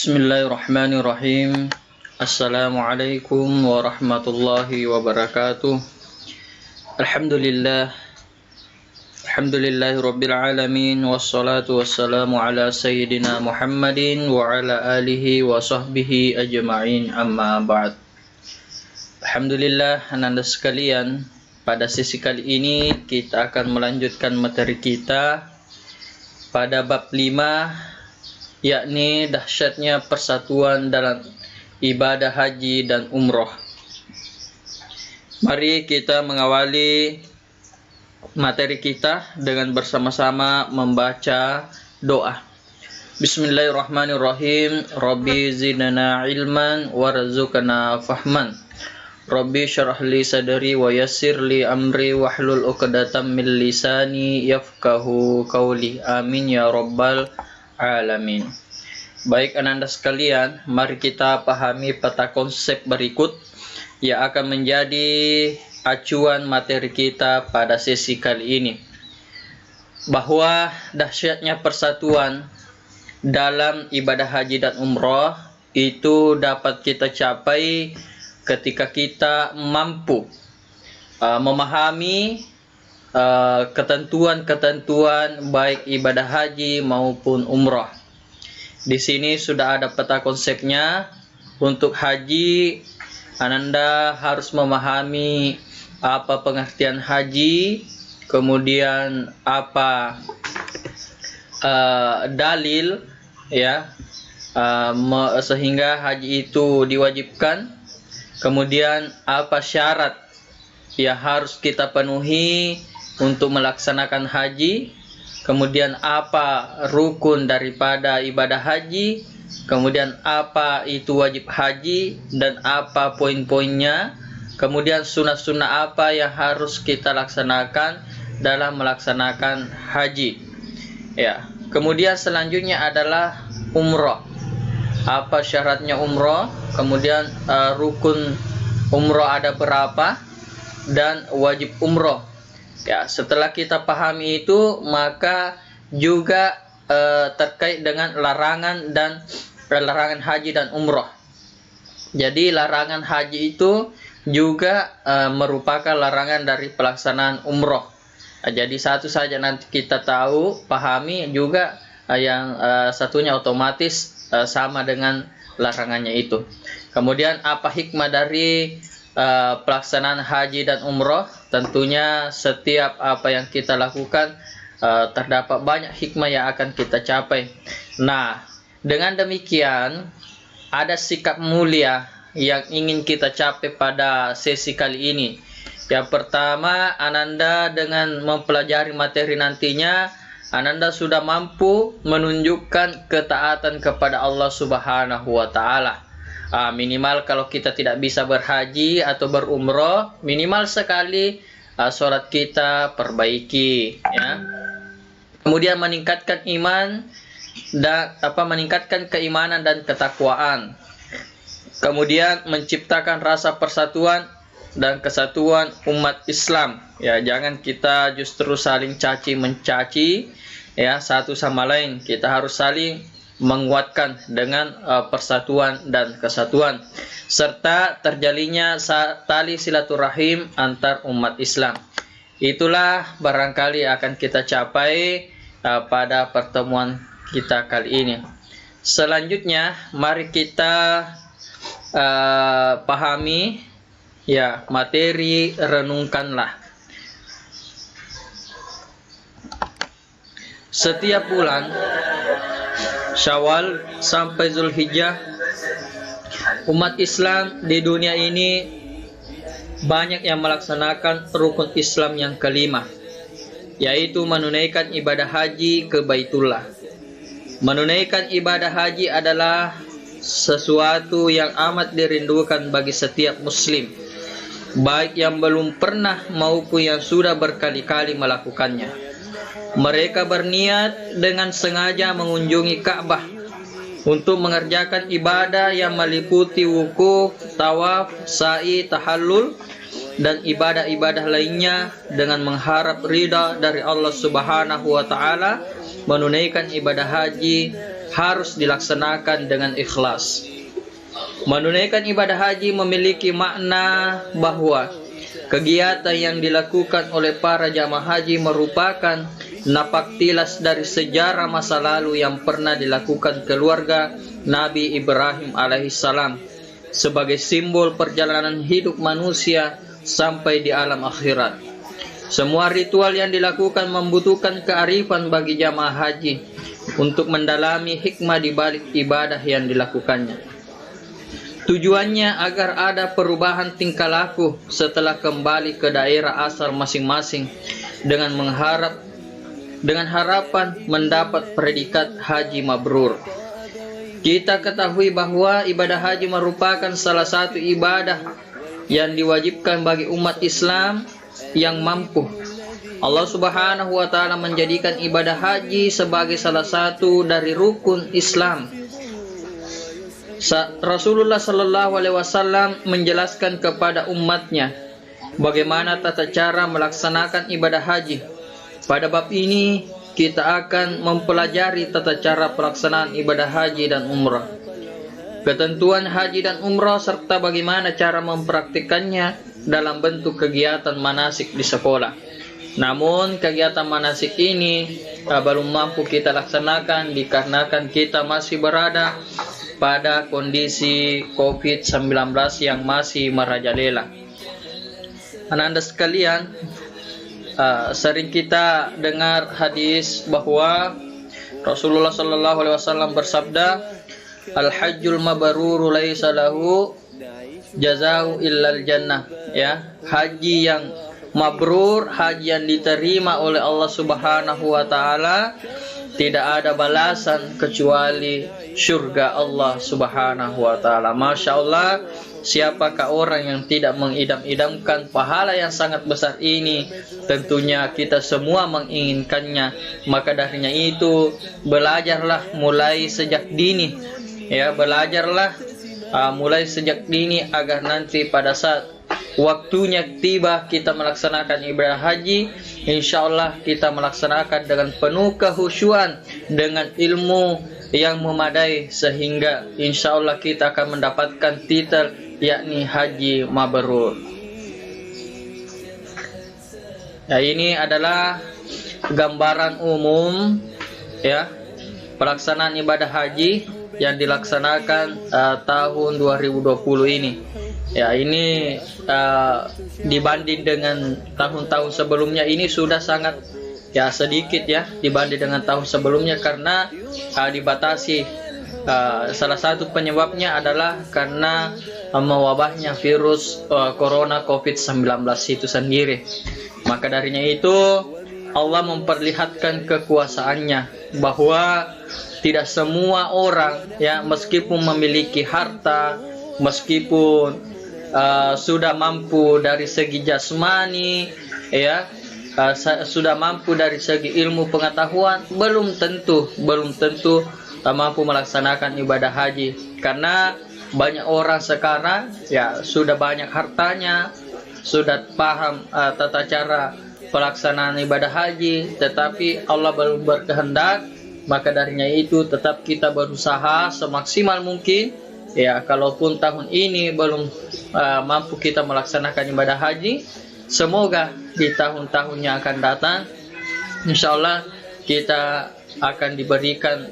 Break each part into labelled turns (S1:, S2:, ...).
S1: Bismillahirrahmanirrahim. Assalamualaikum warahmatullahi wabarakatuh. Alhamdulillahi rabbil alamin. Wassalatu wassalamu ala sayyidina Muhammadin wa ala alihi wa sahbihi ajma'in, amma ba'd. Alhamdulillah, ananda sekalian, pada sesi kali ini kita akan melanjutkan materi kita pada bab 5, yakni dahsyatnya persatuan dalam ibadah haji dan umroh. Mari kita mengawali materi kita dengan bersama-sama membaca doa. Bismillahirrahmanirrahim. Rabbi zidna ilman warzuqna fahman. Rabbi syarah li sadri wa yassir li amri wahlul 'uqdatam min lisani yafqahu qawli. Amin ya rabbal alamin. Baik ananda sekalian, mari kita pahami peta konsep berikut yang akan menjadi acuan materi kita pada sesi kali ini. Bahwa dahsyatnya persatuan dalam ibadah haji dan umroh itu dapat kita capai ketika kita mampu memahami ketentuan-ketentuan baik ibadah haji maupun umrah. Di sini sudah ada peta konsepnya. Untuk haji, ananda harus memahami apa pengertian haji, kemudian apa dalil ya sehingga haji itu diwajibkan, kemudian apa syarat yang harus kita penuhi untuk melaksanakan haji, kemudian apa rukun daripada ibadah haji, kemudian apa itu wajib haji dan apa poin-poinnya, kemudian sunnah-sunnah apa yang harus kita laksanakan dalam melaksanakan haji. Ya, kemudian selanjutnya adalah umroh. Apa syaratnya umroh, kemudian rukun umroh ada berapa, dan wajib umroh. Ya, setelah kita pahami itu, maka juga terkait dengan larangan haji dan umroh. Jadi larangan haji itu juga merupakan larangan dari pelaksanaan umroh. Jadi satu saja nanti kita tahu, pahami juga yang satunya otomatis sama dengan larangannya itu. Kemudian apa hikmah dari pelaksanaan haji dan umroh? Tentunya setiap apa yang kita lakukan terdapat banyak hikmah yang akan kita capai. Nah, dengan demikian ada sikap mulia yang ingin kita capai pada sesi kali ini. Yang pertama, ananda dengan mempelajari materi nantinya, ananda sudah mampu menunjukkan ketaatan kepada Allah Subhanahu wa Ta'ala. Minimal kalau kita tidak bisa berhaji atau berumroh, minimal sekali sholat kita perbaiki, ya. Kemudian meningkatkan iman dan meningkatkan keimanan dan ketakwaan. Kemudian menciptakan rasa persatuan dan kesatuan umat Islam. Ya, jangan kita justru saling caci mencaci ya satu sama lain. Kita harus saling menguatkan dengan persatuan dan kesatuan, serta terjalinnya tali silaturahim antar umat Islam. Itulah barangkali akan kita capai pada pertemuan kita kali ini. Selanjutnya, mari kita pahami ya materi renungkanlah. Setiap bulan Syawal sampai Zulhijjah, umat Islam di dunia ini banyak yang melaksanakan rukun Islam yang kelima, yaitu menunaikan ibadah haji ke Baitullah. Menunaikan ibadah haji adalah sesuatu yang amat dirindukan bagi setiap muslim, baik yang belum pernah maupun yang sudah berkali-kali melakukannya. Mereka berniat dengan sengaja mengunjungi Ka'bah untuk mengerjakan ibadah yang meliputi wukuf, tawaf, sa'i, tahallul, dan ibadah-ibadah lainnya dengan mengharap ridha dari Allah Subhanahu wa Ta'ala. Menunaikan ibadah haji harus dilaksanakan dengan ikhlas. Menunaikan ibadah haji memiliki makna bahwa kegiatan yang dilakukan oleh para jamaah haji merupakan napak tilas dari sejarah masa lalu yang pernah dilakukan keluarga Nabi Ibrahim alaihissalam sebagai simbol perjalanan hidup manusia sampai di alam akhirat. Semua ritual yang dilakukan membutuhkan kearifan bagi jamaah haji untuk mendalami hikmah di balik ibadah yang dilakukannya. Tujuannya agar ada perubahan tingkah laku setelah kembali ke daerah asal masing-masing dengan harapan mendapat predikat haji mabrur. Kita ketahui bahwa ibadah haji merupakan salah satu ibadah yang diwajibkan bagi umat Islam yang mampu. Allah Subhanahu wa taala menjadikan ibadah haji sebagai salah satu dari rukun Islam. Rasulullah sallallahu alaihi wasallam menjelaskan kepada umatnya bagaimana tata cara melaksanakan ibadah haji. Pada bab ini kita akan mempelajari tata cara pelaksanaan ibadah haji dan umrah, ketentuan haji dan umrah, serta bagaimana cara mempraktikannya dalam bentuk kegiatan manasik di sekolah. Namun kegiatan manasik ini belum mampu kita laksanakan dikarenakan kita masih berada pada kondisi COVID-19 yang masih merajalela. Anak-anak sekalian, sering kita dengar hadis bahwa Rasulullah sallallahu alaihi wasallam bersabda, "Al-hajjul mabrur laisa lahu jazaa'u illal jannah." Ya, haji yang mabrur, haji yang diterima oleh Allah Subhanahu wa taala, tidak ada balasan kecuali surga Allah Subhanahu wa taala. Masya Allah, siapakah orang yang tidak mengidam-idamkan pahala yang sangat besar ini? Tentunya kita semua menginginkannya. Maka darinya itu, belajarlah mulai sejak dini. Ya, belajarlah mulai sejak dini agar nanti pada saat waktunya tiba kita melaksanakan ibadah haji, insyaallah kita melaksanakan dengan penuh kekhusyuan, dengan ilmu yang memadai, sehingga insyaallah kita akan mendapatkan titel yakni haji mabrur. Nah, ini adalah gambaran umum ya pelaksanaan ibadah haji yang dilaksanakan tahun 2020 ini. Ya, ini dibanding dengan tahun-tahun sebelumnya ini sudah sangat sedikit ya dibanding dengan tahun sebelumnya, karena dibatasi. Salah satu penyebabnya adalah karena mewabahnya virus corona COVID-19 itu sendiri. Maka darinya itu Allah memperlihatkan kekuasaannya bahwa tidak semua orang ya meskipun memiliki harta, meskipun sudah mampu dari segi jasmani ya, sudah mampu dari segi ilmu pengetahuan, belum tentu mampu melaksanakan ibadah haji. Karena banyak orang sekarang ya sudah banyak hartanya, sudah paham tata cara pelaksanaan ibadah haji, tetapi Allah belum berkehendak. Maka darinya itu tetap kita berusaha semaksimal mungkin ya. Kalaupun tahun ini belum mampu kita melaksanakan ibadah haji, semoga di tahun-tahun yang akan datang insyaallah kita akan diberikan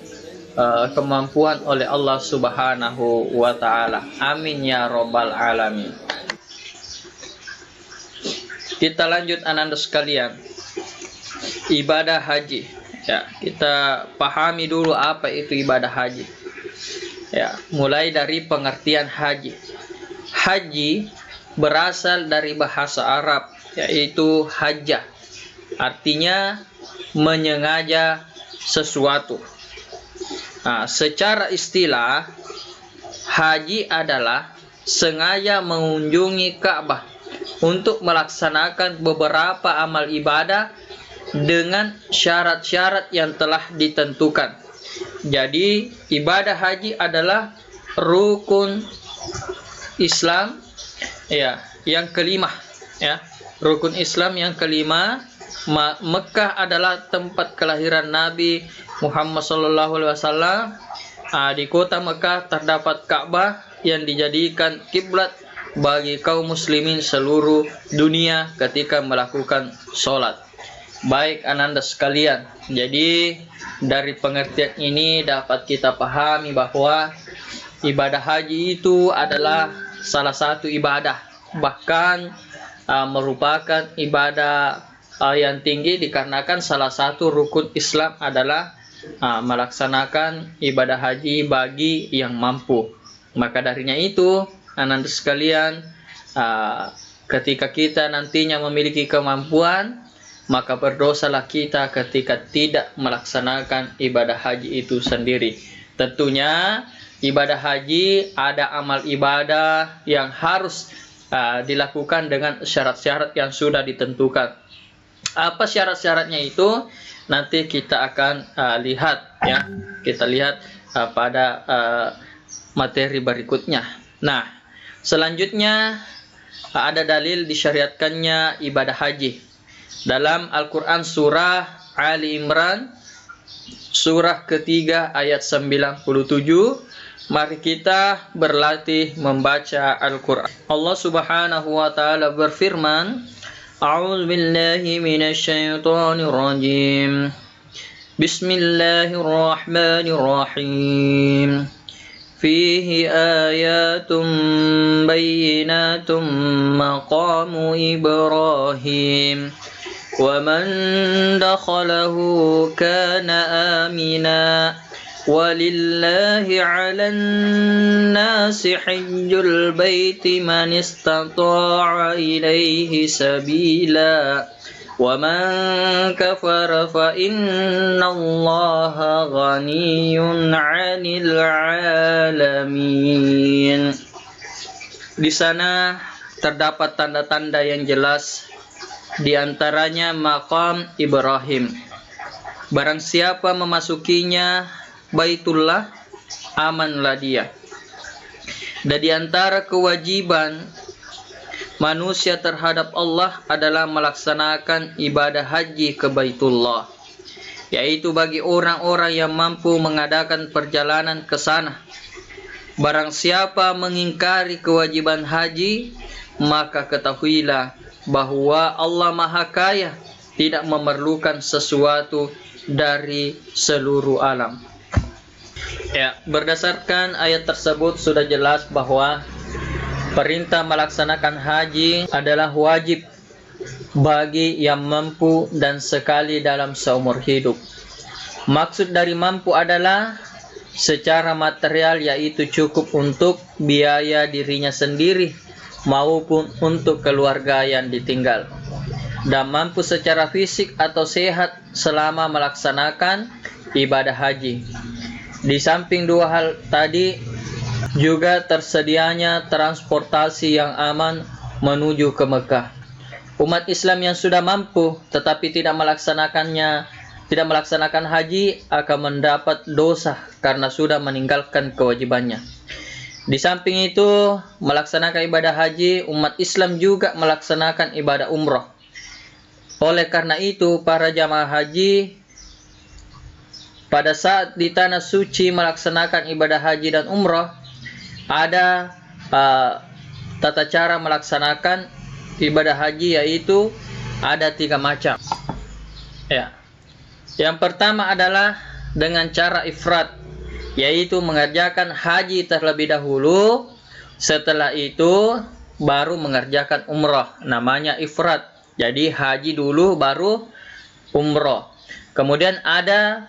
S1: kemampuan oleh Allah Subhanahu wa taala. Amin ya rabbal alamin. Kita lanjut anak-anak sekalian. Ibadah haji. Ya, kita pahami dulu apa itu ibadah haji. Ya, mulai dari pengertian haji. Haji berasal dari bahasa Arab, yaitu hajjah. Artinya menyengaja sesuatu. Nah, secara istilah, haji adalah sengaja mengunjungi Ka'bah untuk melaksanakan beberapa amal ibadah dengan syarat-syarat yang telah ditentukan. Jadi ibadah haji adalah rukun Islam ya yang kelima ya. Rukun Islam yang kelima. Mekah adalah tempat kelahiran Nabi Muhammad sallallahu alaihi wasallam, di kota Mekah terdapat Ka'bah yang dijadikan kiblat bagi kaum muslimin seluruh dunia ketika melakukan sholat. Baik ananda sekalian, jadi dari pengertian ini dapat kita pahami bahwa ibadah haji itu adalah salah satu ibadah, bahkan merupakan ibadah yang tinggi dikarenakan salah satu rukun Islam adalah melaksanakan ibadah haji bagi yang mampu. Maka darinya itu, ananda sekalian, ketika kita nantinya memiliki kemampuan, maka berdosalah kita ketika tidak melaksanakan ibadah haji itu sendiri. Tentunya ibadah haji ada amal ibadah yang harus dilakukan dengan syarat-syarat yang sudah ditentukan. Apa syarat-syaratnya itu? Nanti kita akan lihat ya. Kita lihat pada materi berikutnya. Nah, selanjutnya ada dalil disyariatkannya ibadah haji. Dalam Al-Quran surah Ali Imran, surah ketiga ayat 97, mari kita berlatih membaca Al-Quran. Allah subhanahu wa ta'ala berfirman, A'udzu billahi minasy syaithanir rajim. Bismillahirrahmanirrahim. Fihi ayatum bayyinatum maqamu Ibrahim. وَمَنْ دَخَلَهُ كَانَ آمِنًا وَلِلَّهِ عَلَى النَّاسِ حِجُّ الْبَيْتِ مَنِ اسْتَطَاعَ إِلَيْهِ سَبِيلًا وَمَنْ كَفَرَ فَإِنَّ اللَّهَ غَنِيٌّ عَنِ الْعَالَمِينَ. Di sana terdapat tanda-tanda yang jelas, di antaranya maqam Ibrahim. Barang siapa memasukinya Baitullah, amanlah dia. Dan di antara kewajiban manusia terhadap Allah adalah melaksanakan ibadah haji ke Baitullah, yaitu bagi orang-orang yang mampu mengadakan perjalanan ke sana. Barang siapa mengingkari kewajiban haji, maka ketahuilah bahwa Allah Maha Kaya, tidak memerlukan sesuatu dari seluruh alam. Ya, berdasarkan ayat tersebut sudah jelas bahwa perintah melaksanakan haji adalah wajib bagi yang mampu dan sekali dalam seumur hidup. Maksud dari mampu adalah secara material, yaitu cukup untuk biaya dirinya sendiri maupun untuk keluarga yang ditinggal, dan mampu secara fisik atau sehat selama melaksanakan ibadah haji. Di samping dua hal tadi, juga tersedianya transportasi yang aman menuju ke Mekah. Umat Islam yang sudah mampu tetapi tidak melaksanakan haji akan mendapat dosa karena sudah meninggalkan kewajibannya. Di samping itu, melaksanakan ibadah haji, umat Islam juga melaksanakan ibadah umroh. Oleh karena itu, para jamaah haji pada saat di tanah suci melaksanakan ibadah haji dan umroh, ada tata cara melaksanakan ibadah haji, yaitu ada 3 macam. Ya. Yang pertama adalah dengan cara ifrad, yaitu mengerjakan haji terlebih dahulu, setelah itu baru mengerjakan umroh. Namanya ifrad. Jadi haji dulu baru umroh. Kemudian ada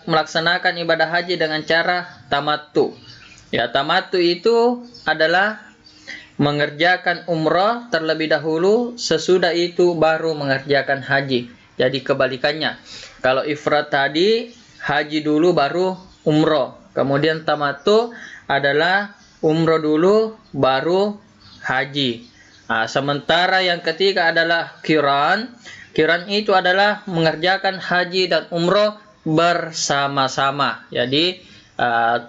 S1: melaksanakan ibadah haji dengan cara tamattu. Ya, tamattu itu adalah mengerjakan umroh terlebih dahulu, sesudah itu baru mengerjakan haji. Jadi kebalikannya. Kalau ifrad tadi, haji dulu baru umroh. Kemudian tamattu adalah umroh dulu baru haji. Sementara yang ketiga adalah qiran. Qiran itu adalah mengerjakan haji dan umroh bersama-sama. Jadi 3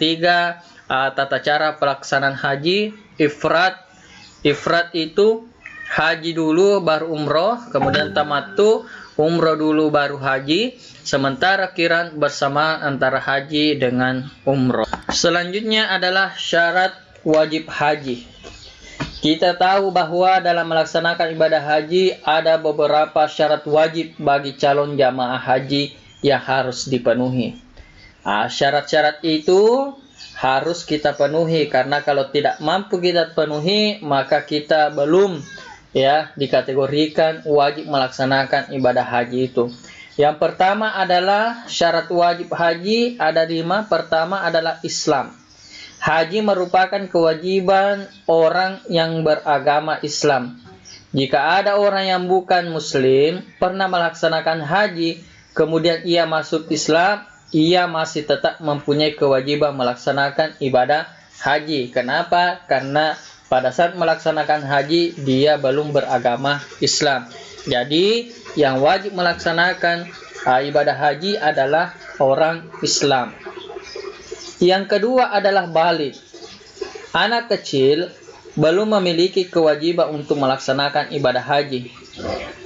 S1: tata cara pelaksanaan haji. Ifrad itu haji dulu baru umroh. Kemudian tamattu umroh dulu baru haji, sementara qiran bersama antara haji dengan umroh. Selanjutnya adalah syarat wajib haji. Kita tahu bahwa dalam melaksanakan ibadah haji ada beberapa syarat wajib bagi calon jamaah haji yang harus dipenuhi. Syarat-syarat itu harus kita penuhi, karena kalau tidak mampu kita penuhi maka kita belum dikategorikan wajib melaksanakan ibadah haji itu. Yang pertama adalah syarat wajib haji ada 5. Pertama adalah Islam. Haji merupakan kewajiban orang yang beragama Islam. Jika ada orang yang bukan muslim pernah melaksanakan haji kemudian ia masuk Islam, ia masih tetap mempunyai kewajiban melaksanakan ibadah haji. Kenapa? Karena pada saat melaksanakan haji dia belum beragama Islam. Jadi yang wajib melaksanakan ibadah haji adalah orang Islam. Yang kedua adalah baligh. Anak kecil belum memiliki kewajiban untuk melaksanakan ibadah haji.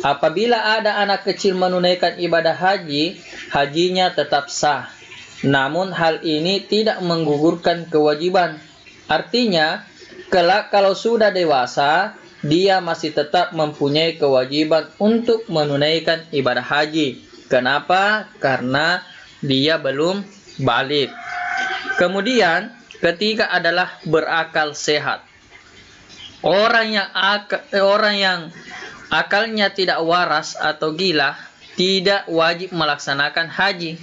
S1: Apabila ada anak kecil menunaikan ibadah haji, hajinya tetap sah. Namun hal ini tidak menggugurkan kewajiban. Artinya, kelak kalau sudah dewasa, dia masih tetap mempunyai kewajiban untuk menunaikan ibadah haji. Kenapa? Karena dia belum baligh. Kemudian, ketiga adalah berakal sehat. Orang yang akalnya tidak waras atau gila tidak wajib melaksanakan haji.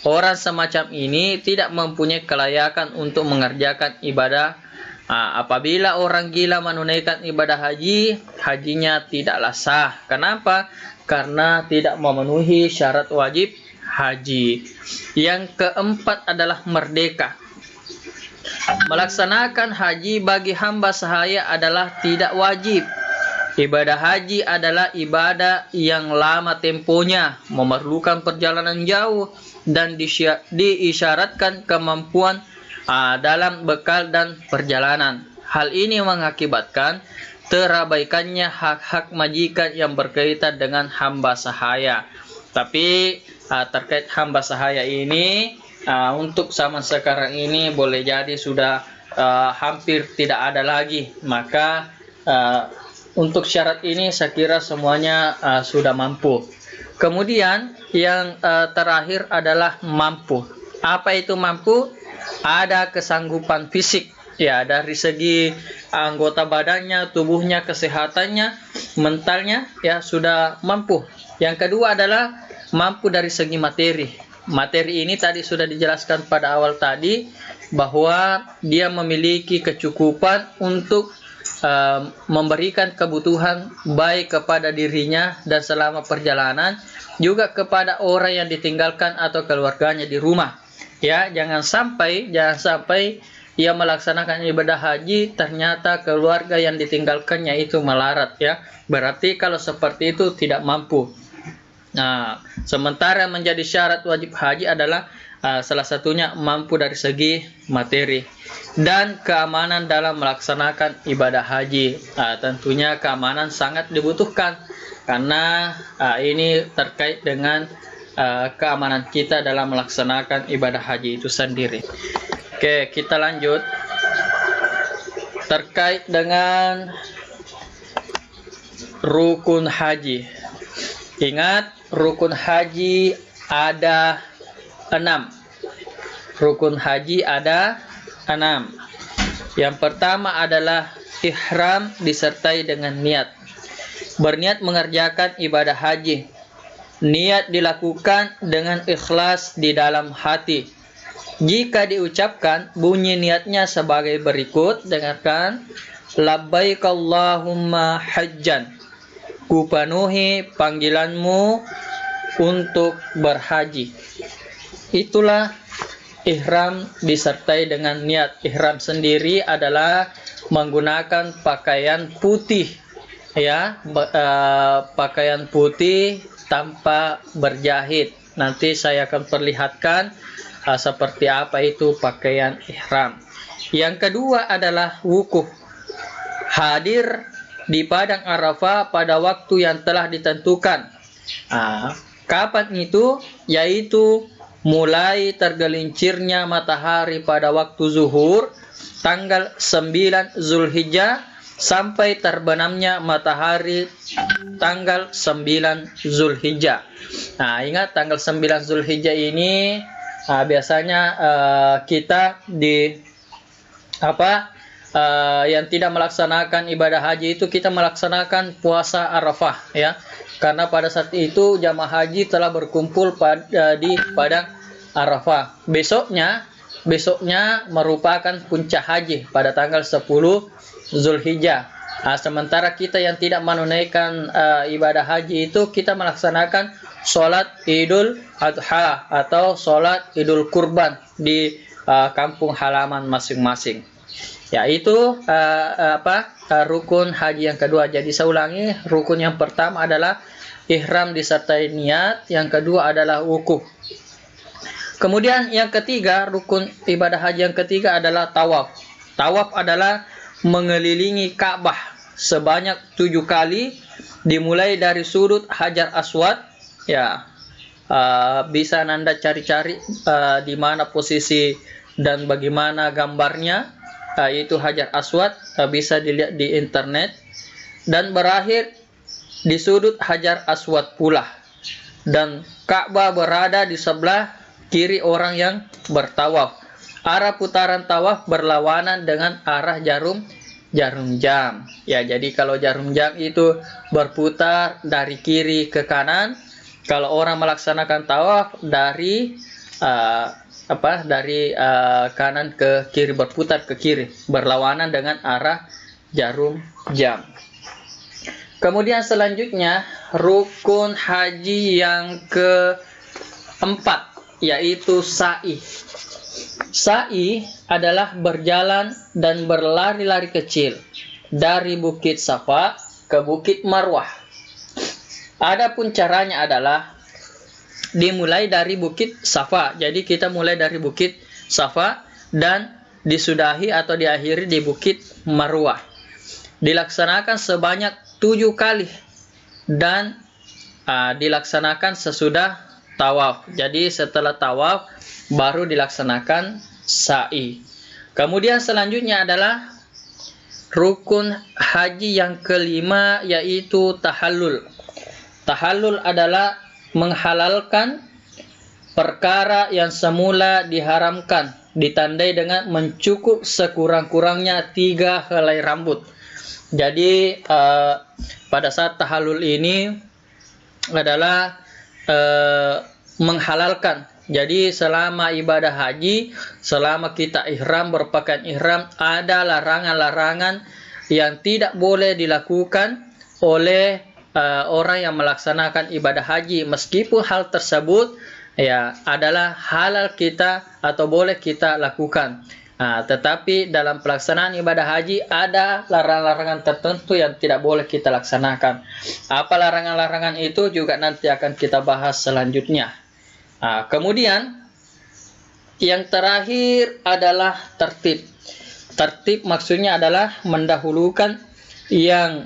S1: Orang semacam ini tidak mempunyai kelayakan untuk mengerjakan ibadah. Apabila orang gila menunaikan ibadah haji, hajinya tidaklah sah. Kenapa? Karena tidak memenuhi syarat wajib haji. Yang keempat adalah merdeka. Melaksanakan haji bagi hamba sahaya adalah tidak wajib. Ibadah haji adalah ibadah yang lama temponya, memerlukan perjalanan jauh, dan diisyaratkan kemampuan dalam bekal dan perjalanan. Hal ini mengakibatkan terabaikannya hak-hak majikan yang berkaitan dengan hamba sahaya. Tapi terkait hamba sahaya ini, untuk zaman sekarang ini boleh jadi sudah hampir tidak ada lagi. Maka untuk syarat ini saya kira semuanya sudah mampu. Kemudian yang terakhir adalah mampu. Apa itu mampu? Ada kesanggupan fisik, dari segi anggota badannya, tubuhnya, kesehatannya, mentalnya, sudah mampu. Yang kedua adalah mampu dari segi materi. Materi ini tadi sudah dijelaskan pada awal tadi, bahwa dia memiliki kecukupan untuk memberikan kebutuhan baik kepada dirinya dan selama perjalanan, juga kepada orang yang ditinggalkan atau keluarganya di rumah. Jangan sampai ia melaksanakan ibadah haji ternyata keluarga yang ditinggalkannya itu melarat, berarti kalau seperti itu tidak mampu. Sementara menjadi syarat wajib haji adalah salah satunya mampu dari segi materi dan keamanan dalam melaksanakan ibadah haji. Tentunya keamanan sangat dibutuhkan karena ini terkait dengan keamanan kita dalam melaksanakan ibadah haji itu sendiri. Oke, kita lanjut terkait dengan rukun haji. Ingat, rukun haji ada 6. Rukun haji ada 6. Yang pertama adalah ihram disertai dengan niat. Berniat mengerjakan ibadah haji. Niat dilakukan dengan ikhlas di dalam hati. Jika diucapkan, bunyi niatnya sebagai berikut. Dengarkan. Labbaik Allahumma hajjan. Kupenuhi panggilanmu untuk berhaji. Itulah ihram disertai dengan niat. Ihram sendiri adalah menggunakan pakaian putih, pakaian putih tanpa berjahit. Nanti saya akan perlihatkan seperti apa itu pakaian ihram. Yang kedua adalah wukuf. Hadir di padang Arafah pada waktu yang telah ditentukan. Kapan itu? Yaitu mulai tergelincirnya matahari pada waktu zuhur tanggal 9 Zulhijjah sampai terbenamnya matahari tanggal 9 Zulhijjah. Ingat tanggal 9 Zulhijjah ini biasanya kita yang tidak melaksanakan ibadah haji itu kita melaksanakan puasa Arafah, ya. Karena pada saat itu jamaah haji telah berkumpul di padang Arafah. Besoknya merupakan puncak haji pada tanggal 10 Zulhijjah. Sementara kita yang tidak menunaikan ibadah haji itu kita melaksanakan sholat Idul Adha atau sholat Idul Kurban di kampung halaman masing-masing. Yaitu rukun haji yang kedua. Jadi saya ulangi, rukun yang pertama adalah ihram disertai niat, yang kedua adalah wukuf. Kemudian yang ketiga, rukun ibadah haji yang ketiga adalah tawaf. Tawaf adalah mengelilingi Ka'bah sebanyak 7 kali, dimulai dari sudut Hajar Aswad, ya. Bisa Anda cari-cari di mana posisi dan bagaimana gambarnya, itu Hajar Aswad, bisa dilihat di internet, dan berakhir di sudut Hajar Aswad pula. Dan Ka'bah berada di sebelah kiri orang yang bertawaf. Arah putaran tawaf berlawanan dengan arah jarum jam. Ya, jadi kalau jarum jam itu berputar dari kiri ke kanan, kalau orang melaksanakan tawaf dari kanan ke kiri, berputar ke kiri, berlawanan dengan arah jarum jam. Kemudian selanjutnya rukun haji yang keempat, yaitu sa'i. Sa'i adalah berjalan dan berlari-lari kecil dari Bukit Safa ke Bukit Marwah. Adapun caranya adalah dimulai dari Bukit Safa. Jadi kita mulai dari Bukit Safa dan disudahi atau diakhiri di Bukit Marwah. Dilaksanakan sebanyak 7 kali dan dilaksanakan sesudah tawaf. Jadi setelah tawaf baru dilaksanakan sa'i. Kemudian selanjutnya adalah rukun haji yang kelima, yaitu tahallul. Tahallul adalah menghalalkan perkara yang semula diharamkan, ditandai dengan mencukur sekurang-kurangnya 3 helai rambut. Jadi pada saat tahallul ini adalah menghalalkan. Jadi selama ibadah haji, selama kita ihram, berpakaian ihram, ada larangan-larangan yang tidak boleh dilakukan oleh orang yang melaksanakan ibadah haji, meskipun hal tersebut ya adalah halal kita atau boleh kita lakukan. Tetapi dalam pelaksanaan ibadah haji ada larangan-larangan tertentu yang tidak boleh kita laksanakan. Apa larangan-larangan itu juga nanti akan kita bahas selanjutnya. Kemudian yang terakhir adalah tertib. Tertib maksudnya adalah mendahulukan yang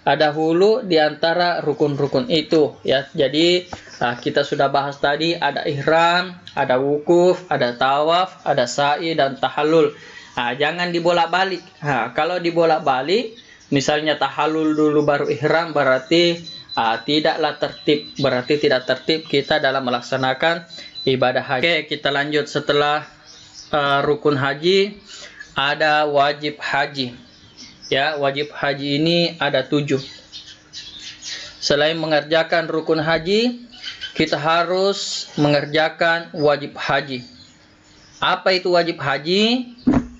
S1: dahulu di antara rukun-rukun itu, ya. Jadi kita sudah bahas tadi, ada ihram, ada wukuf, ada tawaf, ada sa'i dan tahallul. Jangan dibolak-balik. Kalau dibolak-balik, misalnya tahallul dulu baru ihram, berarti tidaklah tertib, berarti tidak tertib kita dalam melaksanakan ibadah haji. Oke, kita lanjut. Setelah rukun haji, ada wajib haji. Ya, wajib haji ini ada 7. Selain mengerjakan rukun haji, kita harus mengerjakan wajib haji. Apa itu wajib haji?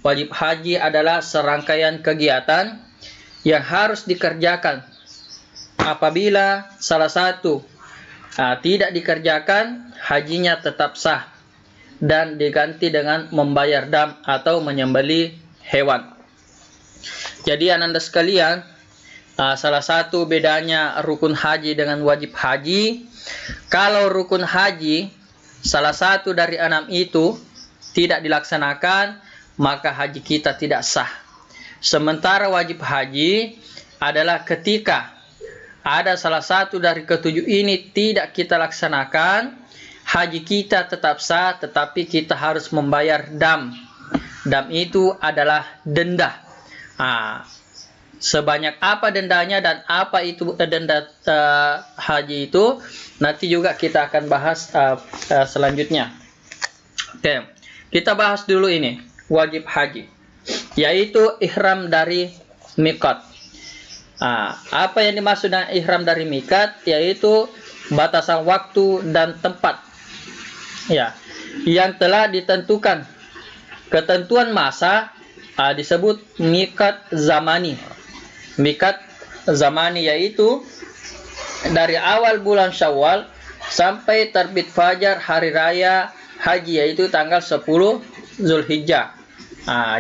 S1: Wajib haji adalah serangkaian kegiatan yang harus dikerjakan. Apabila salah satu tidak dikerjakan, hajinya tetap sah dan diganti dengan membayar dam atau menyembelih hewan. Jadi ananda sekalian, salah satu bedanya rukun haji dengan wajib haji, kalau rukun haji salah satu dari 6 itu tidak dilaksanakan, maka haji kita tidak sah. Sementara wajib haji adalah ketika ada salah satu dari ketujuh ini tidak kita laksanakan, haji kita tetap sah, tetapi kita harus membayar dam. Dam itu adalah denda. Sebanyak apa dendanya dan apa itu denda haji itu, nanti juga kita akan bahas selanjutnya. Oke, kita bahas dulu ini, wajib haji, yaitu ihram dari miqat. Apa yang dimaksud dengan ihram dari miqat, yaitu batasan waktu dan tempat, ya, yang telah ditentukan. Ketentuan masa disebut miqat zamani. Miqat zamani yaitu dari awal bulan Syawal sampai terbit fajar hari raya haji, yaitu tanggal 10 Zulhijjah.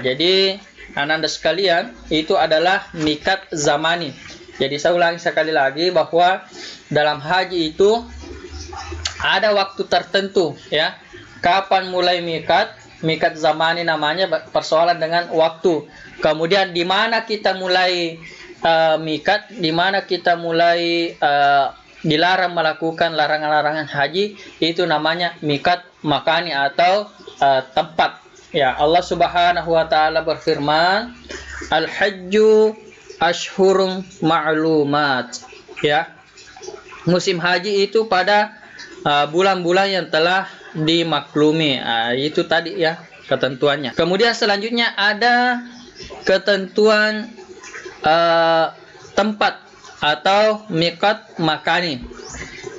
S1: Jadi Ananda sekalian, itu adalah miqat zamani. Jadi saya ulangi sekali lagi bahwa dalam haji itu ada waktu tertentu, ya. Kapan mulai miqat? Miqat zamani namanya, persoalan dengan waktu. Kemudian di mana kita mulai miqat, di mana kita mulai dilarang melakukan larangan-larangan haji, itu namanya miqat makani atau tempat. Ya, Allah Subhanahu wa taala berfirman, Al-Hajju Ashhurun Ma'lumat. Ya. Musim haji itu pada bulan-bulan yang telah dimaklumi. Itu tadi ya ketentuannya. Kemudian selanjutnya ada ketentuan tempat atau miqat makani.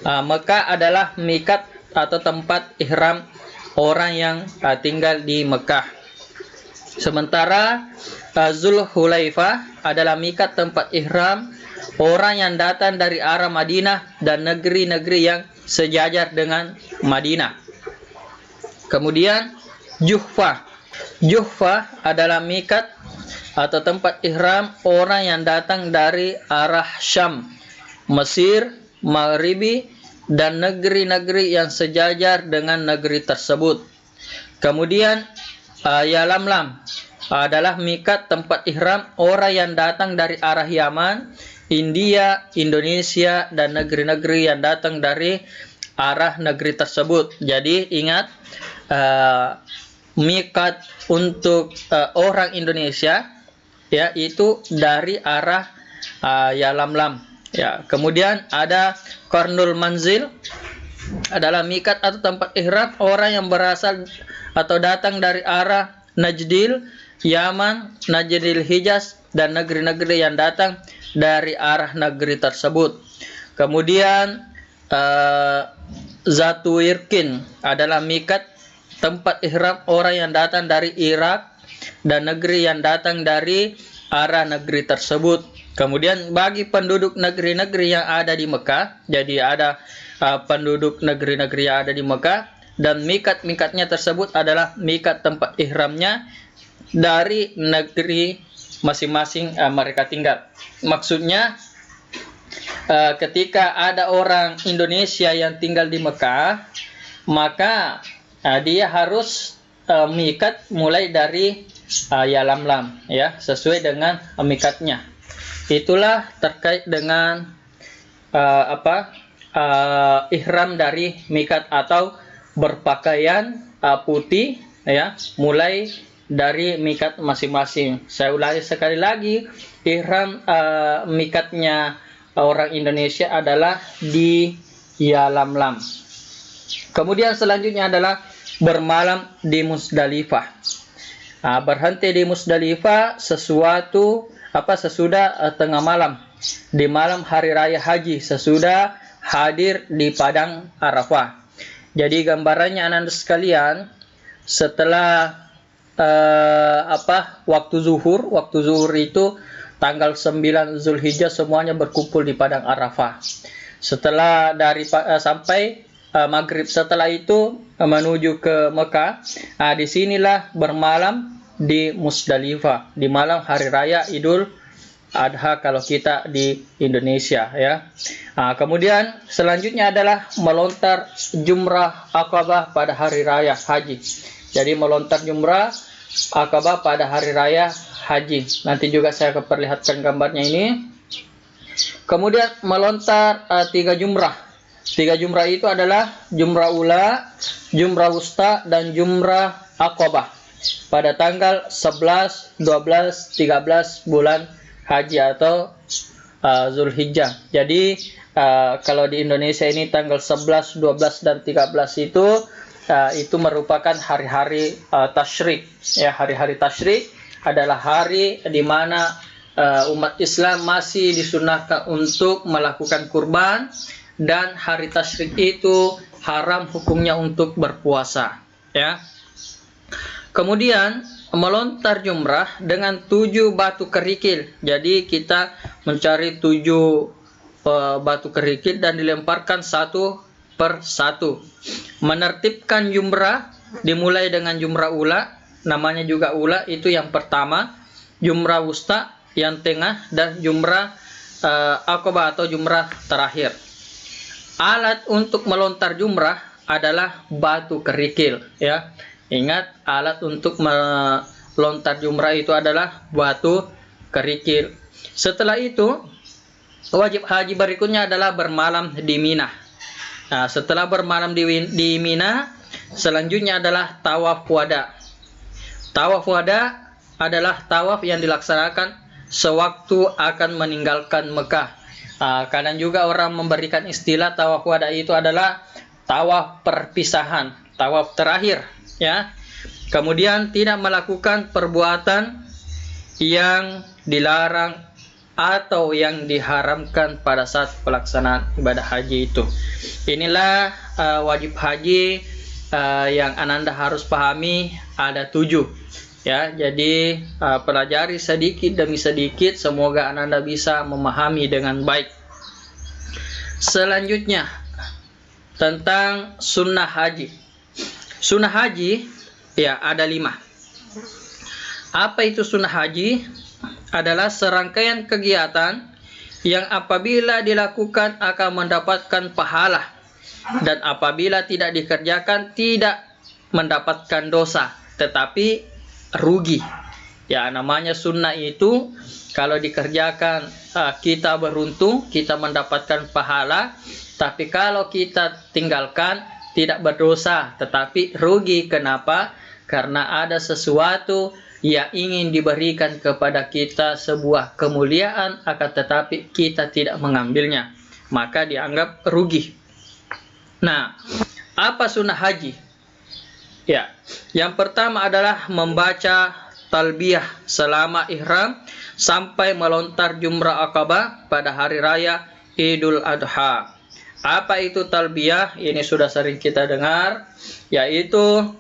S1: Mekah adalah miqat atau tempat ihram orang yang tinggal di Mekah. Sementara Zulhulaifah adalah miqat tempat ihram orang yang datang dari arah Madinah dan negeri-negeri yang sejajar dengan Madinah. Kemudian Juhfah. Juhfah adalah miqat atau tempat ihram orang yang datang dari arah Syam, Mesir, Maghribi, dan negeri-negeri yang sejajar dengan negeri tersebut. Kemudian Yalamlam adalah miqat tempat ihram orang yang datang dari arah Yaman, India, Indonesia, dan negeri-negeri yang datang dari arah negeri tersebut. Jadi ingat, miqat untuk orang Indonesia, ya, itu dari arah Yalamlam. Ya, kemudian ada Qarnul Manzil, adalah miqat atau tempat ihram orang yang berasal atau datang dari arah Najdil, Yaman, Najdil Hijaz, dan negeri-negeri yang datang dari arah negeri tersebut. Kemudian Zatu Irkin adalah miqat tempat ihram orang yang datang dari Irak dan negeri yang datang dari arah negeri tersebut. Kemudian bagi penduduk negeri-negeri yang ada di Mekah, jadi ada penduduk negeri-negeri yang ada di Mekah, dan miqat-miqatnya tersebut adalah miqat tempat ihramnya dari negeri masing-masing mereka tinggal. Maksudnya ketika ada orang Indonesia yang tinggal di Mekah, maka dia harus miqat mulai dari Yalamlam, ya, sesuai dengan miqatnya. Itulah terkait dengan ihram dari miqat atau berpakaian putih, ya, mulai dari miqat masing-masing. Saya ulangi sekali lagi, ihram miqatnya orang Indonesia adalah di Yalamlam. Kemudian selanjutnya adalah bermalam di Musdalifah. Berhenti di Musdalifah sesudah tengah malam, di malam hari raya haji, sesudah hadir di padang Arafah. Jadi gambarannya anak-anak sekalian, setelah waktu zuhur itu tanggal 9 Zulhijjah semuanya berkumpul di padang Arafah. Setelah sampai maghrib, setelah itu menuju ke Mekah. Disinilah bermalam di Musdalifah di malam hari raya Idul Adha kalau kita di Indonesia, ya. Kemudian selanjutnya adalah melontar jumrah Aqabah pada hari raya haji. Jadi melontar jumrah Aqabah pada hari raya haji. Nanti juga saya akan perlihatkan gambarnya ini. Kemudian melontar 3 jumrah. 3 jumrah itu adalah jumrah ula, jumrah wusta, dan jumrah aqabah pada tanggal 11, 12, 13 bulan haji atau Zulhijjah. Jadi kalau di Indonesia ini tanggal 11, 12, dan 13 itu merupakan hari-hari tasyrik. Ya, hari-hari tasyrik adalah hari di mana umat Islam masih disunahkan untuk melakukan kurban, dan hari tasyrik itu haram hukumnya untuk berpuasa. Ya. Kemudian melontar jumrah dengan 7 batu kerikil. Jadi kita mencari 7 batu kerikil dan dilemparkan satu per satu. Menertibkan jumrah dimulai dengan jumrah ula, namanya juga ula, itu yang pertama, jumrah wusta yang tengah, dan jumrah aqabah atau jumrah terakhir. Alat untuk melontar jumrah adalah batu kerikil, ya. Ingat, alat untuk melontar jumrah itu adalah batu kerikil. Setelah itu, wajib haji berikutnya adalah bermalam di Mina. Nah, setelah bermalam di Mina, selanjutnya adalah tawaf wada. Tawaf wada adalah tawaf yang dilaksanakan sewaktu akan meninggalkan Mekah. Kadang juga orang memberikan istilah tawaf wada itu adalah tawaf perpisahan, tawaf terakhir, ya. Kemudian tidak melakukan perbuatan yang dilarang atau yang diharamkan pada saat pelaksanaan ibadah haji itu. Inilah wajib haji yang Ananda harus pahami, ada 7. Ya, jadi pelajari sedikit demi sedikit, semoga Ananda bisa memahami dengan baik. Selanjutnya tentang sunnah haji. Sunnah haji ya ada 5. Apa itu sunnah haji? Adalah serangkaian kegiatan yang apabila dilakukan akan mendapatkan pahala, dan apabila tidak dikerjakan tidak mendapatkan dosa, tetapi rugi. Ya, namanya sunnah itu kalau dikerjakan kita beruntung, kita mendapatkan pahala, tapi kalau kita tinggalkan tidak berdosa, tetapi rugi. Kenapa? Karena ada sesuatu yang ingin diberikan kepada kita, sebuah kemuliaan, akan tetapi kita tidak mengambilnya, maka dianggap rugi. Nah, apa sunnah haji? Ya, yang pertama adalah membaca talbiyah selama ihram sampai melontar jumrah aqabah pada hari raya Idul Adha. Apa itu talbiyah? Ini sudah sering kita dengar, yaitu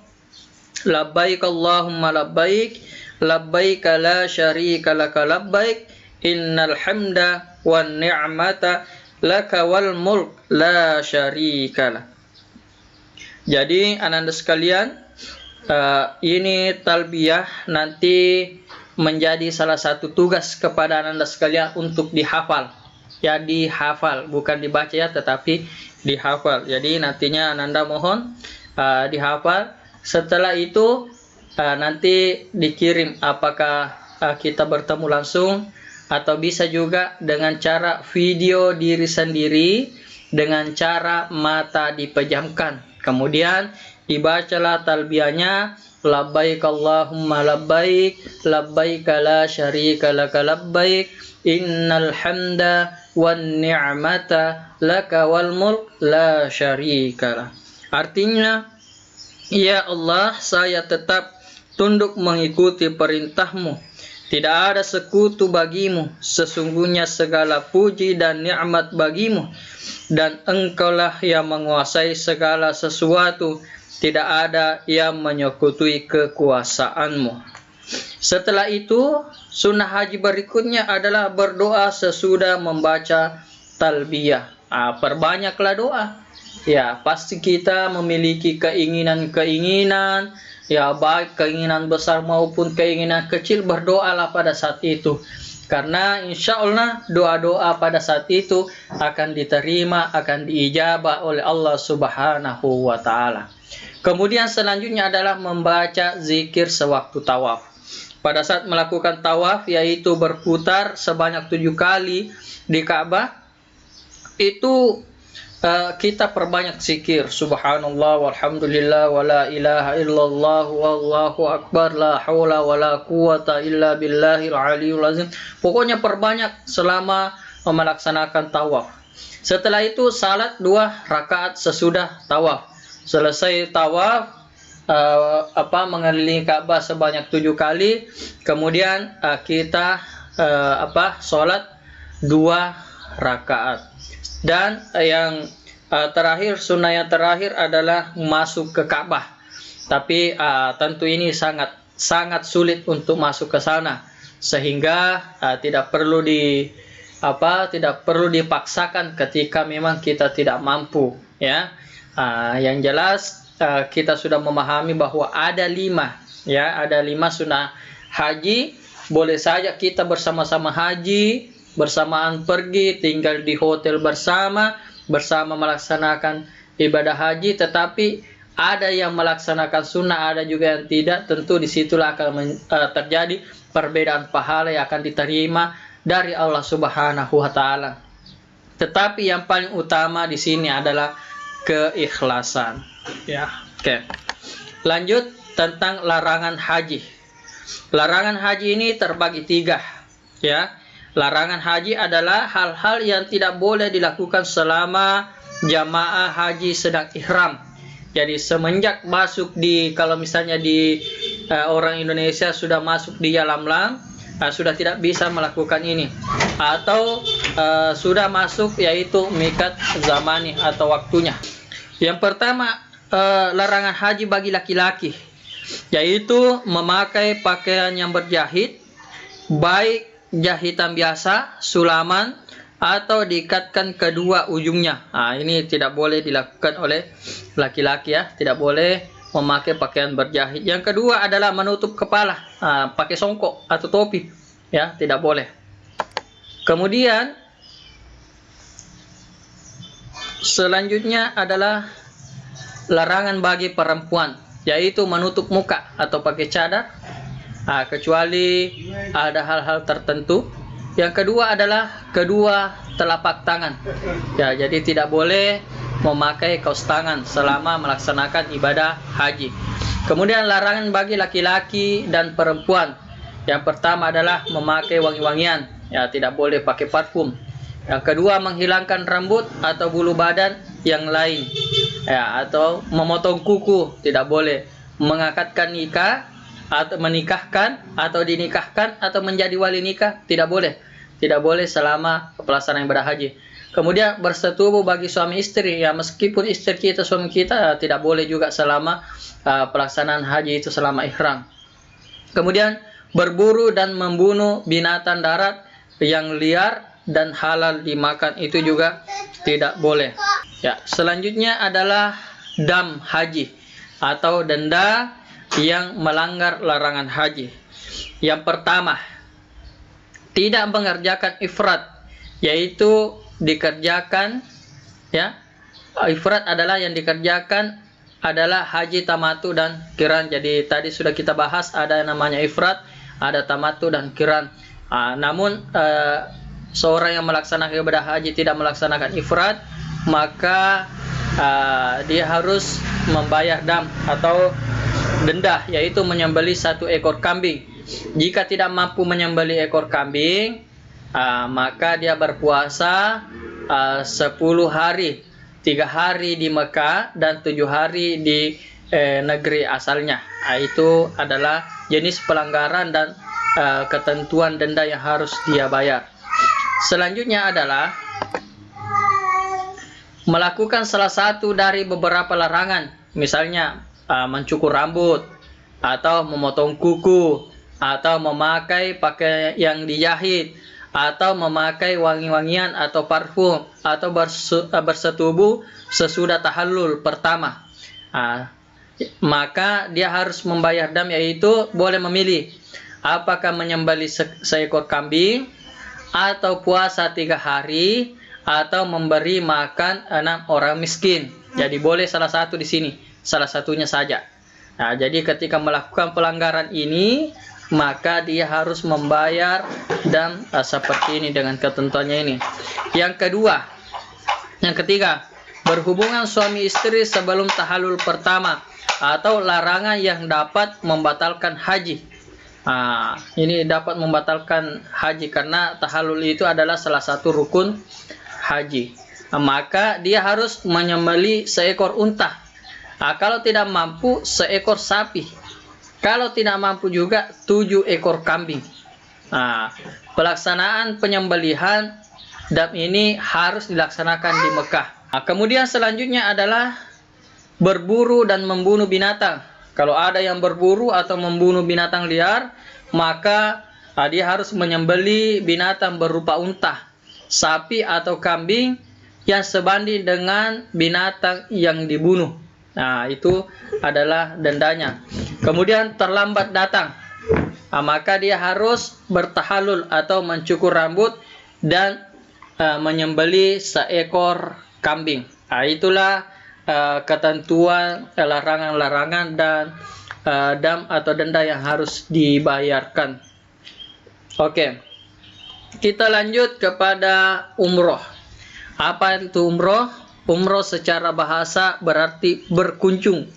S1: labbaik Allahumma labbaik, labbaik la syarika laka labbaik, innal hamda wan ni'mata laka wal mulk la syarika lak. Jadi Ananda sekalian, ini talbiyah nanti menjadi salah satu tugas kepada Ananda sekalian untuk dihafal. Ya, dihafal, bukan dibaca ya, tetapi dihafal. Jadi nantinya Ananda mohon dihafal. Setelah itu nanti dikirim, apakah kita bertemu langsung atau bisa juga dengan cara video diri sendiri dengan cara mata dipejamkan. Kemudian dibacalah talbiyahnya, labbaik Allahumma labbaik, labbaik la syarika laka labbaik, innal hamda wan ni'mata laka wal mulk la syarika lak. Artinya, ya Allah, saya tetap tunduk mengikuti perintahmu, tidak ada sekutu bagimu, sesungguhnya segala puji dan nikmat bagimu, dan engkaulah yang menguasai segala sesuatu, tidak ada yang menyekutui kekuasaanmu. Setelah itu, sunnah haji berikutnya adalah berdoa sesudah membaca talbiyah. Perbanyaklah doa. Ya, pasti kita memiliki keinginan-keinginan, ya, baik keinginan besar maupun keinginan kecil, berdoalah pada saat itu. Karena insya Allah doa-doa pada saat itu akan diterima, akan diijabah oleh Allah Subhanahu wa Ta'ala. Kemudian selanjutnya adalah membaca zikir sewaktu tawaf. pada saat melakukan tawaf, yaitu berputar sebanyak 7 kali di Ka'bah, itu kita perbanyak zikir, subhanallah walhamdulillah wala ilaha illallah wallahu akbar la haula wala quwata illa billahil aliyul azim. Pokoknya perbanyak selama melaksanakan tawaf. Setelah itu salat 2 rakaat sesudah tawaf. Selesai tawaf, mengelilingi Ka'bah sebanyak 7 kali, kemudian kita salat 2 rakaat. Dan yang terakhir, sunnah yang terakhir adalah masuk ke Ka'bah. Tapi tentu ini sangat sulit untuk masuk ke sana, sehingga tidak perlu dipaksakan ketika memang kita tidak mampu, ya. Yang jelas kita sudah memahami bahwa ada 5 sunnah haji. Boleh saja kita bersama-sama haji, bersamaan pergi, tinggal di hotel bersama melaksanakan ibadah haji, tetapi ada yang melaksanakan sunnah, ada juga yang tidak. Tentu disitulah akan terjadi perbedaan pahala yang akan diterima dari Allah Subhanahu wa Ta'ala. Tetapi yang paling utama di sini adalah keikhlasan. Ya, oke. Lanjut tentang larangan haji. Larangan haji ini terbagi 3, ya. Larangan haji adalah hal-hal yang tidak boleh dilakukan selama jamaah haji sedang ihram. Jadi semenjak masuk kalau misalnya di orang Indonesia sudah masuk di Yalamlam, sudah tidak bisa melakukan ini. Atau sudah masuk yaitu miqat zamani atau waktunya. Yang pertama, larangan haji bagi laki-laki, yaitu memakai pakaian yang berjahit, baik jahitan biasa, sulaman, atau diikatkan kedua ujungnya. Ini tidak boleh dilakukan oleh laki-laki, ya. Tidak boleh memakai pakaian berjahit. Yang kedua adalah menutup kepala, pakai songkok atau topi, ya, tidak boleh. Kemudian selanjutnya adalah larangan bagi perempuan, yaitu menutup muka atau pakai cadar, kecuali ada hal-hal tertentu. Yang kedua adalah kedua telapak tangan, ya, jadi tidak boleh memakai kaos tangan selama melaksanakan ibadah haji. Kemudian larangan bagi laki-laki dan perempuan. Yang pertama adalah memakai wangi-wangian, ya, tidak boleh pakai parfum. Yang kedua, menghilangkan rambut atau bulu badan yang lain, ya, atau memotong kuku, tidak boleh. Mengakadkan nikah atau menikahkan atau dinikahkan atau menjadi wali nikah, tidak boleh. Tidak boleh selama pelaksanaan ibadah haji. Kemudian bersetubuh bagi suami istri, ya, meskipun istri kita, suami kita, tidak boleh juga selama pelaksanaan haji itu selama ihram. Kemudian berburu dan membunuh binatang darat yang liar dan halal dimakan, itu juga tidak boleh. Ya, selanjutnya adalah dam haji atau denda yang melanggar larangan haji. Yang pertama, tidak mengerjakan ifrat, yaitu dikerjakan, ya. Ifrat adalah yang dikerjakan adalah haji tamatu dan qiran. Jadi tadi sudah kita bahas, ada yang namanya ifrat, ada tamatu dan qiran. Namun seorang yang melaksanakan ibadah haji tidak melaksanakan ifrat, maka dia harus membayar dam atau denda, yaitu menyembelih 1 ekor kambing. Jika tidak mampu menyembelih ekor kambing, maka dia berpuasa 10 hari, 3 hari di Mekah dan 7 hari di negeri asalnya. Itu adalah jenis pelanggaran dan ketentuan denda yang harus dia bayar. Selanjutnya adalah melakukan salah satu dari beberapa larangan, misalnya mencukur rambut, atau memotong kuku, atau memakai pakaian yang dijahit, atau memakai wangi-wangian atau parfum, atau bersetubuh sesudah tahallul pertama. Maka dia harus membayar dam, yaitu boleh memilih apakah menyembelih seekor kambing, atau puasa 3 hari, atau memberi makan 6 orang miskin. Jadi boleh salah satu di sini, salah satunya saja. Jadi ketika melakukan pelanggaran ini, maka dia harus membayar dam seperti ini dengan ketentuannya ini. Yang ketiga, berhubungan suami istri sebelum tahallul pertama atau larangan yang dapat membatalkan haji. Ini dapat membatalkan haji karena tahallul itu adalah salah satu rukun haji. Maka dia harus menyembelih seekor unta. Kalau tidak mampu, seekor sapi. Kalau tidak mampu juga 7 ekor kambing. Pelaksanaan penyembelihan dam ini harus dilaksanakan di Mekah. Kemudian selanjutnya adalah berburu dan membunuh binatang. Kalau ada yang berburu atau membunuh binatang liar, maka dia harus menyembelih binatang berupa unta, sapi atau kambing yang sebanding dengan binatang yang dibunuh. Itu adalah dendanya. Kemudian terlambat datang, maka dia harus bertahallul atau mencukur rambut dan menyembelih seekor kambing. Itulah ketentuan larangan-larangan dan dam atau denda yang harus dibayarkan. Oke, kita lanjut kepada umroh. Apa itu umroh? Umroh secara bahasa berarti berkunjung.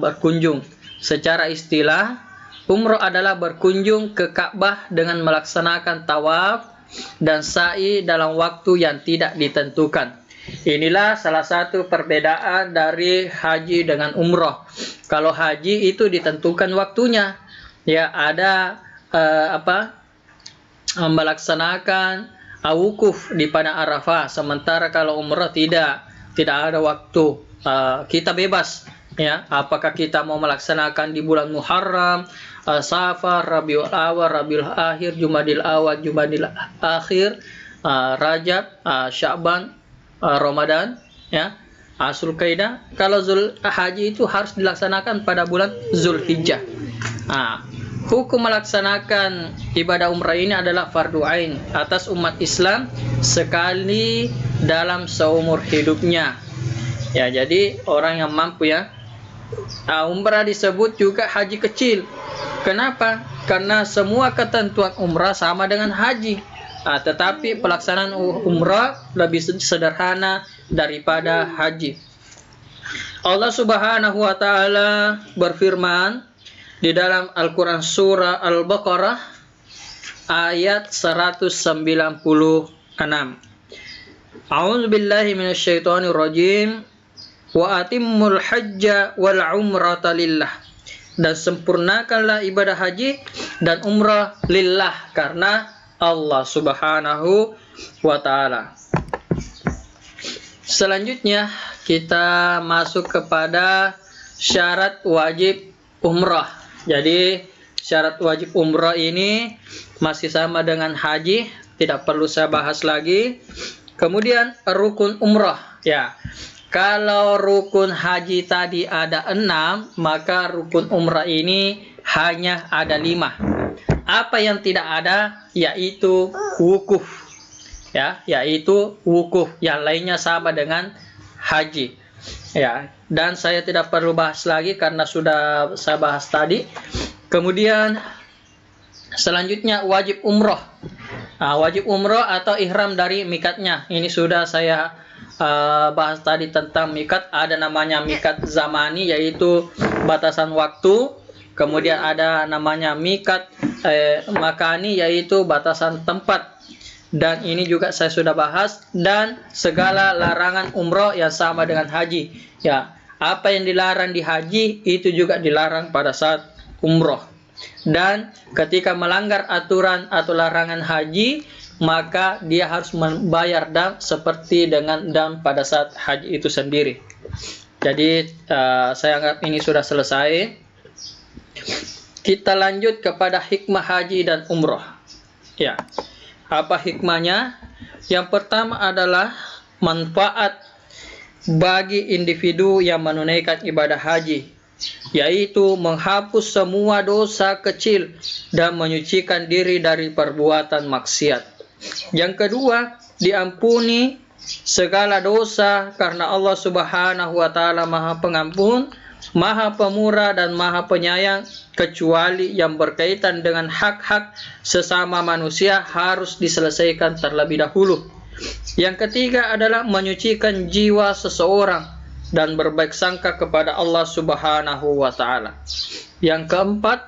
S1: Berkunjung. Secara istilah, umroh adalah berkunjung ke Ka'bah dengan melaksanakan tawaf dan sa'i dalam waktu yang tidak ditentukan. Inilah salah satu perbedaan dari haji dengan umroh. Kalau haji itu ditentukan waktunya. Ada melaksanakan wukuf di padang Arafah, sementara kalau umrah tidak ada waktu. Kita bebas, apakah kita mau melaksanakan di bulan Muharram, Safar, Rabiul Awal, Rabiul Akhir, Jumadil Awal, Jumadil Akhir, Rajab, Sya'ban, Ramadan, Zulqa'dah. Kalau haji itu harus dilaksanakan pada bulan Zulhijjah. Hukum melaksanakan ibadah umrah ini adalah fardu ain atas umat Islam sekali dalam seumur hidupnya. Jadi orang yang mampu umrah disebut juga haji kecil. Kenapa? Karena semua ketentuan umrah sama dengan haji. Tetapi pelaksanaan umrah lebih sederhana daripada haji. Allah Subhanahu wa taala berfirman di dalam Al-Quran surah Al-Baqarah ayat 196. A'udzu billahi minasyaitonir rajim. Wa atimmul hajja wal umrata lillah. Dan sempurnakanlah ibadah haji dan umrah lillah, karena Allah Subhanahu wa taala. Selanjutnya kita masuk kepada syarat wajib umrah. Jadi syarat wajib umrah ini masih sama dengan haji, tidak perlu saya bahas lagi. Kemudian rukun umrah. Kalau rukun haji tadi ada 6, maka rukun umrah ini hanya ada 5. Apa yang tidak ada? Yaitu wukuf. Yaitu wukuf. Yang lainnya sama dengan haji. Dan saya tidak perlu bahas lagi karena sudah saya bahas tadi. Kemudian selanjutnya wajib umroh. Wajib umroh atau ihram dari mikatnya. Ini sudah saya bahas tadi tentang mikat. Ada namanya mikat zamani, yaitu batasan waktu. Kemudian ada namanya mikat makani, yaitu batasan tempat. Dan ini juga saya sudah bahas. Dan segala larangan umroh yang sama dengan haji. Apa yang dilarang di haji itu juga dilarang pada saat umroh. Dan ketika melanggar aturan atau larangan haji, maka dia harus membayar dam seperti dengan dam pada saat haji itu sendiri. Jadi saya anggap ini sudah selesai. Kita lanjut kepada hikmah haji dan umroh. Apa hikmahnya? Yang pertama adalah manfaat bagi individu yang menunaikan ibadah haji, yaitu menghapus semua dosa kecil dan menyucikan diri dari perbuatan maksiat. Yang kedua, diampuni segala dosa karena Allah Subhanahu wa taala Maha Pengampun Maha Pemurah dan Maha Penyayang, kecuali yang berkaitan dengan hak-hak sesama manusia harus diselesaikan terlebih dahulu. Yang ketiga adalah menyucikan jiwa seseorang dan berbaik sangka kepada Allah Subhanahu wa taala. Yang keempat,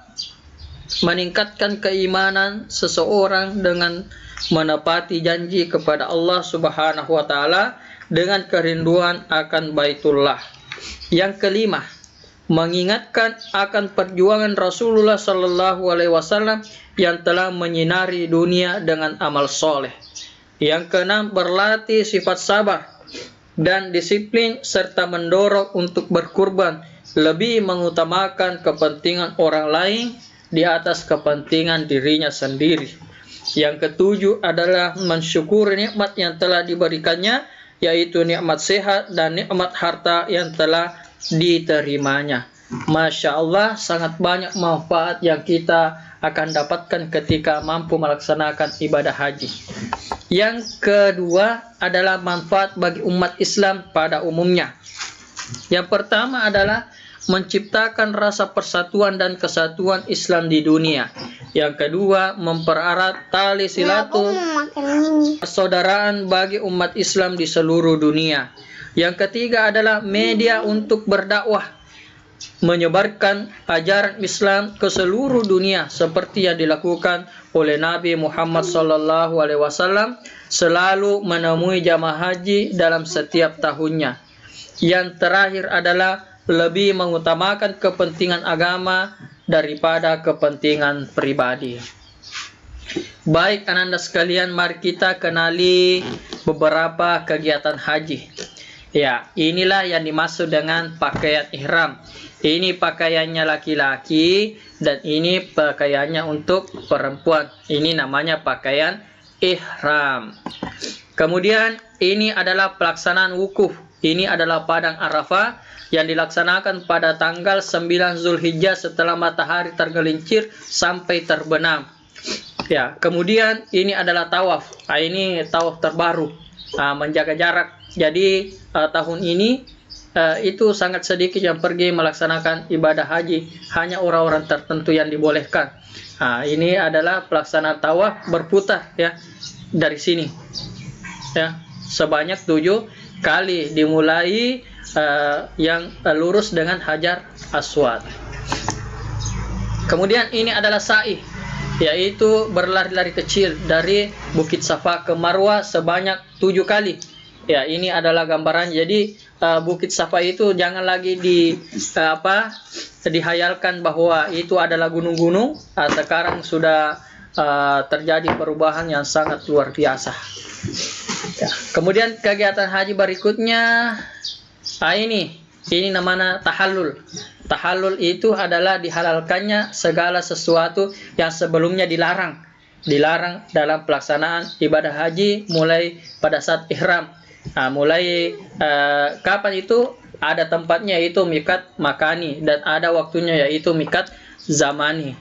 S1: meningkatkan keimanan seseorang dengan menepati janji kepada Allah Subhanahu wa taala dengan kerinduan akan Baitullah. Yang kelima, mengingatkan akan perjuangan Rasulullah sallallahu alaihi wasallam yang telah menyinari dunia dengan amal soleh. Yang keenam, berlatih sifat sabar dan disiplin serta mendorong untuk berkurban, lebih mengutamakan kepentingan orang lain di atas kepentingan dirinya sendiri. Yang ketujuh adalah mensyukuri nikmat yang telah diberikannya, yaitu nikmat sehat dan nikmat harta yang telah diterimanya. Masya Allah, sangat banyak manfaat yang kita akan dapatkan ketika mampu melaksanakan ibadah haji. Yang kedua adalah manfaat bagi umat Islam pada umumnya. Yang pertama adalah menciptakan rasa persatuan dan kesatuan Islam di dunia. Yang kedua, mempererat tali silaturahmi persaudaraan bagi umat Islam di seluruh dunia. Yang ketiga adalah media untuk berdakwah, menyebarkan ajaran Islam ke seluruh dunia seperti yang dilakukan oleh Nabi Muhammad SAW selalu menemui jamaah haji dalam setiap tahunnya. Yang terakhir adalah lebih mengutamakan kepentingan agama daripada kepentingan pribadi. Baik ananda sekalian, mari kita kenali beberapa kegiatan haji. Ya, inilah yang dimaksud dengan pakaian ihram. Ini pakaiannya laki-laki dan ini pakaiannya untuk perempuan. Ini namanya pakaian ihram. Kemudian ini adalah pelaksanaan wukuf. Ini adalah padang Arafah yang dilaksanakan pada tanggal 9 Zulhijjah setelah matahari tergelincir sampai terbenam. Ya, kemudian ini adalah tawaf. Ini tawaf terbaru, menjaga jarak. Jadi tahun ini itu sangat sedikit yang pergi melaksanakan ibadah haji, hanya orang-orang tertentu yang dibolehkan. Ini adalah pelaksanaan tawaf berputar ya dari sini. Ya, sebanyak 7 kali dimulai yang lurus dengan Hajar Aswad. Kemudian ini adalah sa'i, yaitu berlari-lari kecil dari Bukit Safa ke Marwah sebanyak 7 kali. Ya, ini adalah gambaran. Jadi Bukit Safa itu jangan lagi dihayalkan bahwa itu adalah gunung-gunung. Sekarang sudah terjadi perubahan yang sangat luar biasa. Ya. Kemudian kegiatan haji berikutnya, ini namanya tahallul. Tahallul itu adalah dihalalkannya segala sesuatu yang sebelumnya dilarang dalam pelaksanaan ibadah haji mulai pada saat ihram. Kapan itu? Ada tempatnya, yaitu mikat makani, dan ada waktunya, yaitu mikat zamani.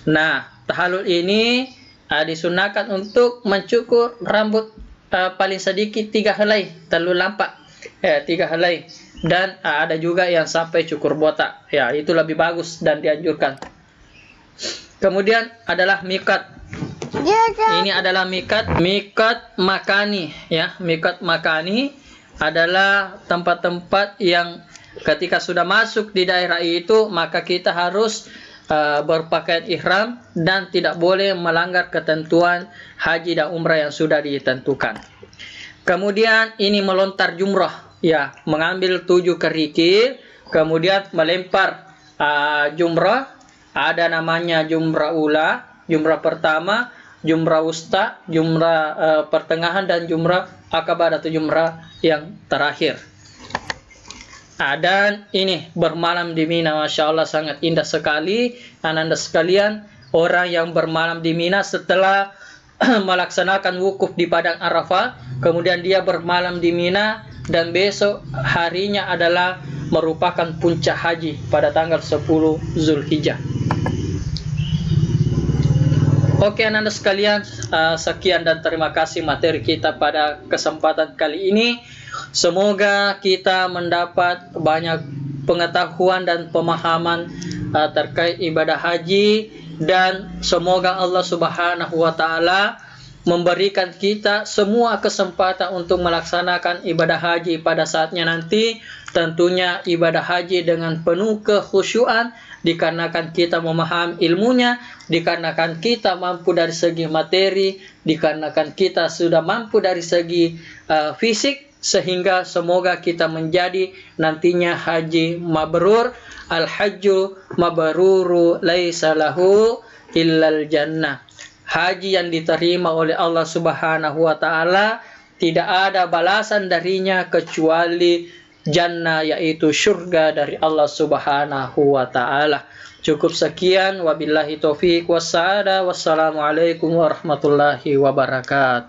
S1: Nah, tahallul ini disunahkan untuk mencukur rambut paling sedikit 3 helai, terlalu lampak 3 helai, dan ada juga yang sampai cukur botak. Ya, itu lebih bagus dan dianjurkan. Kemudian adalah mikat. Ini adalah mikat makani ya. Mikat makani adalah tempat-tempat yang ketika sudah masuk di daerah itu, maka kita harus berpakaian ihram dan tidak boleh melanggar ketentuan haji dan umrah yang sudah ditentukan. Kemudian ini melontar jumrah, ya, mengambil 7 kerikil, kemudian melempar jumrah. Ada namanya jumrah ula, jumrah pertama, jumrah wusta, jumrah pertengahan, dan jumrah akabah atau jumrah yang terakhir. Dan ini bermalam di Mina, Masya Allah sangat indah sekali. Ananda sekalian, orang yang bermalam di Mina setelah melaksanakan wukuf di padang Arafah, kemudian dia bermalam di Mina, dan besok harinya adalah merupakan puncak haji pada tanggal 10 Zulhijjah. Oke ananda sekalian, sekian dan terima kasih materi kita pada kesempatan kali ini. Semoga kita mendapat banyak pengetahuan dan pemahaman terkait ibadah haji, dan semoga Allah Subhanahu wa taala memberikan kita semua kesempatan untuk melaksanakan ibadah haji pada saatnya nanti. Tentunya ibadah haji dengan penuh kekhusyuan, dikarenakan kita memahami ilmunya, dikarenakan kita mampu dari segi materi, dikarenakan kita sudah mampu dari segi fisik, sehingga semoga kita menjadi nantinya haji mabrur. Al-hajju mabruru laisa lahu illal jannah. Haji yang diterima oleh Allah Subhanahu wa taala tidak ada balasan darinya kecuali jannah, yaitu surga dari Allah Subhanahu wa taala. Cukup sekian, wabillahi taufik wassalam. Wassalamualaikum warahmatullahi wabarakatuh.